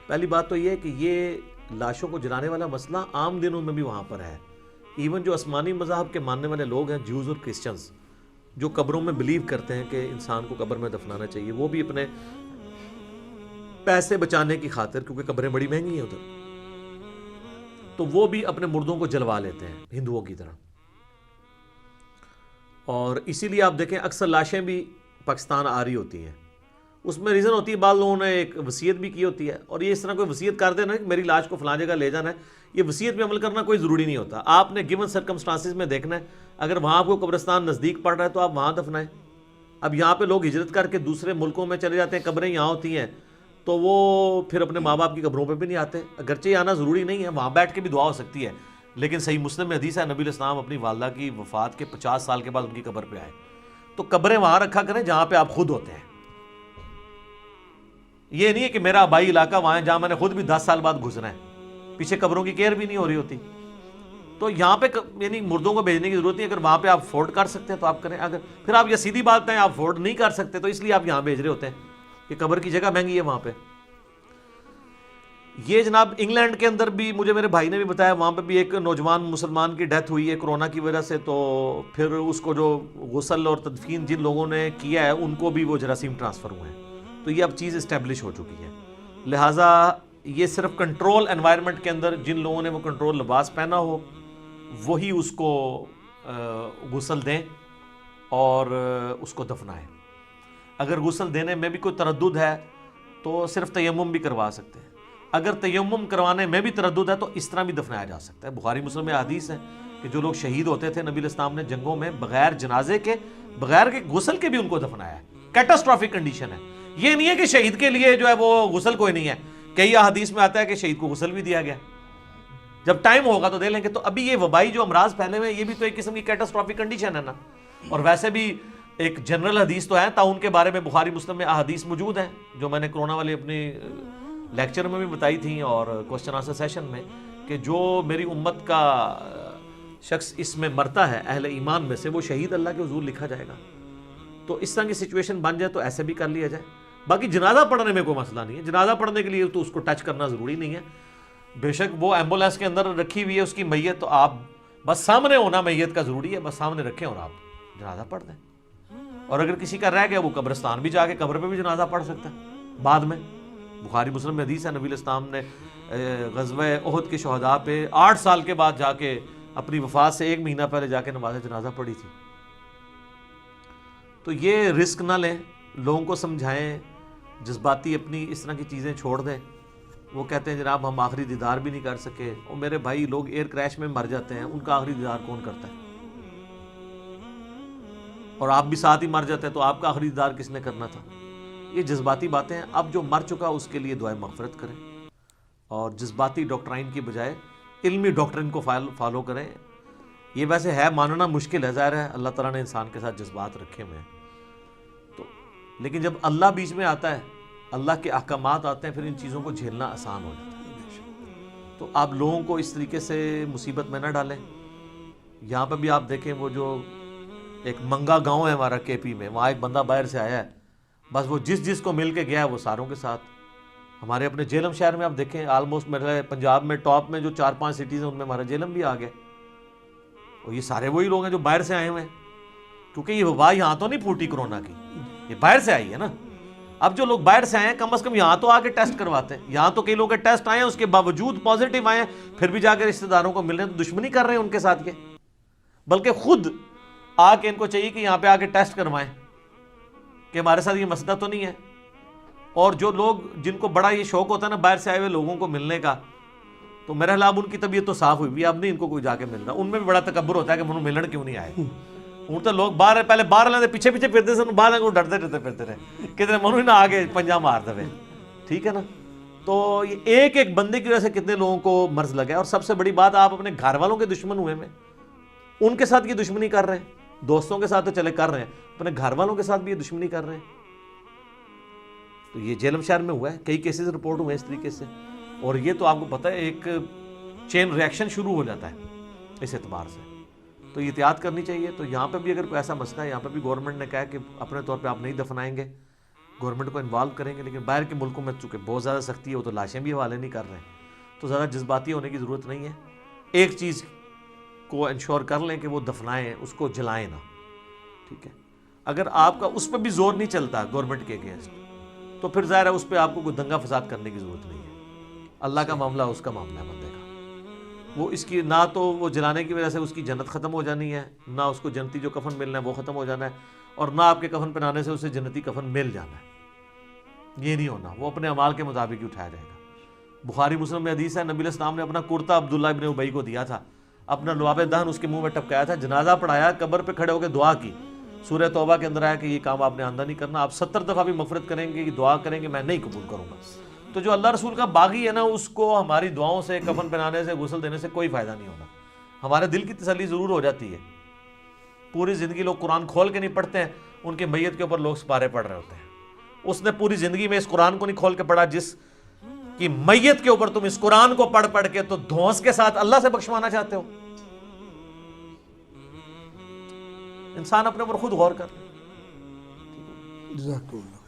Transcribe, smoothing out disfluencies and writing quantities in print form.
پہلی بات تو یہ ہے کہ یہ لاشوں کو جلانے والا مسئلہ عام دنوں میں بھی وہاں پر ہے. ایون جو آسمانی مذاہب کے ماننے والے لوگ ہیں، جیوز اور کرسچنز، جو قبروں میں بلیو کرتے ہیں کہ انسان کو قبر میں دفنانا چاہیے، وہ بھی اپنے پیسے بچانے کی خاطر، کیونکہ قبریں بڑی مہنگی ہیں ادھر، تو وہ بھی اپنے مردوں کو جلوا لیتے ہیں ہندوؤں کی طرح. اور اسی لیے آپ دیکھیں اکثر لاشیں بھی پاکستان آ رہی ہوتی ہیں. اس میں ریزن ہوتی ہے، بعض لوگوں نے ایک وصیت بھی کی ہوتی ہے، اور یہ اس طرح کوئی وصیت کر دینا کہ میری لاش کو فلاں جگہ لے جانا ہے، یہ وصیت پہ عمل کرنا کوئی ضروری نہیں ہوتا. آپ نے گیون سرکمسٹانسز میں دیکھنا ہے، اگر وہاں آپ کو قبرستان نزدیک پڑ رہا ہے تو آپ وہاں دفنائیں. اب یہاں پہ لوگ ہجرت کر کے دوسرے ملکوں میں چلے جاتے ہیں، قبریں یہاں ہوتی ہیں، تو وہ پھر اپنے ماں باپ کی قبروں پہ بھی نہیں آتے. اگرچہ یہ آنا ضروری نہیں ہے، وہاں بیٹھ کے بھی دعا ہو سکتی ہے، لیکن صحیح مسلم میں حدیث ہے نبی علیہ السلام اپنی والدہ کی وفات کے 50 سال کے بعد ان کی قبر پہ آئے. تو قبریں وہاں رکھا کریں جہاں پہ آپ خود ہوتے ہیں. یہ نہیں ہے کہ میرا آبائی علاقہ وہاں ہے جہاں میں نے خود بھی 10 سال بعد گزرا ہے، پیچھے قبروں کی کیئر بھی نہیں ہو رہی ہوتی. تو یہاں پہ یعنی مردوں کو بھیجنے کی ضرورت نہیں. اگر وہاں پہ آپ افورڈ کر سکتے ہیں تو آپ کریں. اگر پھر آپ یہ سیدھی بات ہے آپ افورڈ نہیں کر سکتے تو اس لیے آپ یہاں بھیج رہے ہوتے ہیں کہ قبر کی جگہ مہنگی ہے وہاں پہ. یہ جناب انگلینڈ کے اندر بھی مجھے میرے بھائی نے بھی بتایا، وہاں پہ بھی ایک نوجوان مسلمان کی ڈیتھ ہوئی ہے کرونا کی وجہ سے. تو پھر اس کو جو غسل اور تدفین جن لوگوں نے کیا ہے ان کو بھی وہ جراثیم ٹرانسفر ہوئے ہیں. تو یہ اب چیز اسٹیبلش ہو چکی ہے. لہٰذا یہ صرف کنٹرول انوائرمنٹ کے اندر جن لوگوں نے وہ کنٹرول لباس پہنا ہو وہی اس کو غسل دیں اور اس کو دفنائیں. اگر غسل دینے میں بھی کوئی تردد ہے تو صرف تیمم بھی کروا سکتے ہیں. اگر تیمم کروانے میں بھی تردد ہے تو اس طرح بھی دفنایا جا سکتا ہے. بخاری مسلم میں حدیث ہے کہ جو لوگ شہید ہوتے تھے نبی علیہ السلام نے جنگوں میں بغیر جنازے کے، بغیر کے غسل کے بھی ان کو دفنایا ہے. کیٹاسٹرافک کنڈیشن ہے. یہ نہیں ہے کہ شہید کے لیے جو ہے وہ غسل کوئی نہیں ہے. کئی احادیث میں آتا ہے کہ شہید کو غسل بھی دیا گیا، جب ٹائم ہوگا تو دے لیں گے. تو ابھی یہ وبائی جو امراض پھیلے ہوئے ہیں یہ بھی تو ایک قسم کی کیٹاسٹرافک کنڈیشن ہے نا. اور ویسے بھی ایک جنرل حدیث تو ہے تعاون کے بارے میں بخاری مسلم میں احادیث موجود ہیں جو میں نے کرونا والی اپنی لیکچر میں بھی بتائی تھیں اور کوسچن آنسر سیشن میں، کہ جو میری امت کا شخص اس میں مرتا ہے اہل ایمان میں سے وہ شہید اللہ کے حضور لکھا جائے گا. تو اس طرح کی سچویشن بن جائے تو ایسے بھی کر لیا جائے. باقی جنازہ پڑھنے میں کوئی مسئلہ نہیں ہے. جنازہ پڑھنے کے لیے تو اس کو ٹچ کرنا ضروری نہیں ہے. بے شک وہ ایمبولینس کے اندر رکھی ہوئی ہے اس کی میت، تو آپ بس سامنے ہونا میت کا ضروری ہے، بس سامنے رکھیں اور آپ جنازہ پڑھ دیں. اور اگر کسی کا رہ گیا وہ قبرستان بھی جا کے قبر پہ بھی جنازہ پڑھ سکتا ہے بعد میں. بخاری مسلم میں حدیث ہے نبی علیہ السلام نے غزوہ احد کے شہداء پہ 8 سال کے بعد جا کے اپنی وفات سے 1 مہینہ پہلے جا کے نماز جنازہ پڑھی تھی. تو یہ رسک نہ لیں، لوگوں کو سمجھائیں، جذباتی اپنی اس طرح کی چیزیں چھوڑ دیں. وہ کہتے ہیں جناب ہم آخری دیدار بھی نہیں کر سکے. اور میرے بھائی لوگ ایئر کریش میں مر جاتے ہیں، ان کا آخری دیدار کون کرتا ہے؟ اور آپ بھی ساتھ ہی مر جاتے ہیں تو آپ کا آخری دیدار کس نے کرنا تھا؟ یہ جذباتی باتیں ہیں. اب جو مر چکا اس کے لیے دعائے مغفرت کریں اور جذباتی ڈاکٹرائن کی بجائے علمی ڈاکٹرائن کو فالو کریں. یہ ویسے ہے ماننا مشکل ہے، ظاہر ہے اللہ تعالیٰ نے انسان کے ساتھ جذبات رکھے ہوئے ہیں تو، لیکن جب اللہ بیچ میں آتا ہے، اللہ کے احکامات آتے ہیں، پھر ان چیزوں کو جھیلنا آسان ہو جاتا ہے. تو آپ لوگوں کو اس طریقے سے مصیبت میں نہ ڈالیں. یہاں پہ بھی آپ دیکھیں وہ جو ایک منگا گاؤں ہے ہمارا کے پی میں، وہاں ایک بندہ باہر سے آیا ہے، بس وہ جس کو مل کے گیا ہے وہ ساروں کے ساتھ. ہمارے اپنے جہلم شہر میں آپ دیکھیں آلموسٹ میرے پنجاب میں ٹاپ میں جو 4-5 سٹیز ہیں ان میں ہمارا جہلم بھی آ گیا. اور یہ سارے وہی لوگ ہیں جو باہر سے آئے ہوئے ہیں، کیونکہ یہ وبا یہاں تو نہیں پھوٹی کرونا کی، یہ باہر سے آئی ہے نا. اب جو لوگ باہر سے آئے ہیں کم از کم یہاں تو آ کے ٹیسٹ کرواتے ہیں. یہاں تو کئی لوگوں کے ٹیسٹ آئے ہیں اس کے باوجود پازیٹیو آئے ہیں، پھر بھی جا کے رشتہ داروں کو مل رہے ہیں. تو دشمنی کر رہے ہیں ان کے ساتھ یہ، بلکہ خود آ کے ان کو چاہیے کہ یہاں پہ آ کے ٹیسٹ کروائیں کہ ہمارے ساتھ یہ مسئلہ تو نہیں ہے. اور جو لوگ جن کو بڑا یہ شوق ہوتا ہے نا باہر سے آئے ہوئے لوگوں کو ملنے کا، تو میرا خیال ان کی طبیعت تو صاف ہوئی بھی، اب نہیں ان کو کوئی جا کے ملنا. ان میں بھی بڑا تکبر ہوتا ہے کہ منہ ملن کیوں نہیں آئے. ان تو لوگ باہر پہلے باہر لے پیچھے پھرتے سے باہر کو ڈرتے پھرتے رہے کتنے منہ ہی نہ آگے پنجا مار دے. ٹھیک ہے نا. تو یہ ایک بندے کی وجہ سے کتنے لوگوں کو مرض لگا ہے. اور سب سے بڑی بات آپ اپنے گھر والوں کے دشمن ہوئے میں ان کے ساتھ یہ دشمنی کر رہے ہیں. دوستوں کے ساتھ تو چلے کر رہے ہیں، اپنے گھر والوں کے ساتھ بھی یہ دشمنی کر رہے ہیں. تو یہ جہلم شہر میں ہوا ہے، کئی کیسز رپورٹ ہوئے ہیں اس طریقے سے. اور یہ تو آپ کو پتہ ہے ایک چین ریاکشن شروع ہو جاتا ہے اس اعتبار سے. تو یہ احتیاط کرنی چاہیے. تو یہاں پہ بھی اگر کوئی ایسا مسئلہ ہے، یہاں پہ بھی گورنمنٹ نے کہا کہ اپنے طور پہ آپ نہیں دفنائیں گے، گورنمنٹ کو انوالو کریں گے، لیکن باہر کے ملکوں میں چونکہ بہت زیادہ سختی ہے، وہ تو لاشیں بھی حوالے نہیں کر رہے ہیں، تو زیادہ جذباتی ہونے کی ضرورت نہیں ہے. ایک چیز کو انشور کر لیں کہ وہ دفنائیں، اس کو جلائیں نہ. ٹھیک ہے، اگر آپ کا اس پہ بھی زور نہیں چلتا گورنمنٹ کے اگینسٹ، تو پھر ظاہر ہے اس پہ آپ کو کوئی دنگا فساد کرنے کی ضرورت نہیں ہے. اللہ کا معاملہ اس کا معاملہ ہے بندے کا. وہ اس کی نہ تو وہ جلانے کی وجہ سے اس کی جنت ختم ہو جانی ہے، نہ اس کو جنتی جو کفن ملنا ہے وہ ختم ہو جانا ہے، اور نہ آپ کے کفن پہنانے سے اسے جنتی کفن مل جانا ہے. یہ نہیں ہونا، وہ اپنے اعمال کے مطابق ہی اٹھایا جائے گا. بخاری مسلم میں حدیث ہے، نبی علیہ السلام نے اپنا کرتا عبداللہ ابن ابی کو دیا تھا، اپنا لعاب دہن اس کے منہ میں ٹپکایا تھا، جنازہ پڑھایا، قبر پہ کھڑے ہو کے دعا کی. سورہ توبہ کے اندر آیا کہ یہ کام آپ نے آندہ نہیں کرنا، آپ 70 دفعہ بھی مغفرت کریں گے، یہ دعا کریں گے، میں نہیں قبول کروں گا. تو جو اللہ رسول کا باغی ہے نا، اس کو ہماری دعاؤں سے، کفن پہنانے سے، غسل دینے سے کوئی فائدہ نہیں ہونا. ہمارے دل کی تسلی ضرور ہو جاتی ہے. پوری زندگی لوگ قرآن کھول کے نہیں پڑھتے ہیں، ان کے میت کے اوپر لوگ سپارے پڑھ رہے ہوتے ہیں. اس نے پوری زندگی میں اس قرآن کو نہیں کھول کے پڑھا جس کی میت کے اوپر تم اس قرآن کو پڑھ پڑھ کے تو دھونس کے ساتھ اللہ سے بخشوانا چاہتے ہو. انسان اپنے اوپر خود غور کر. جزاک اللہ.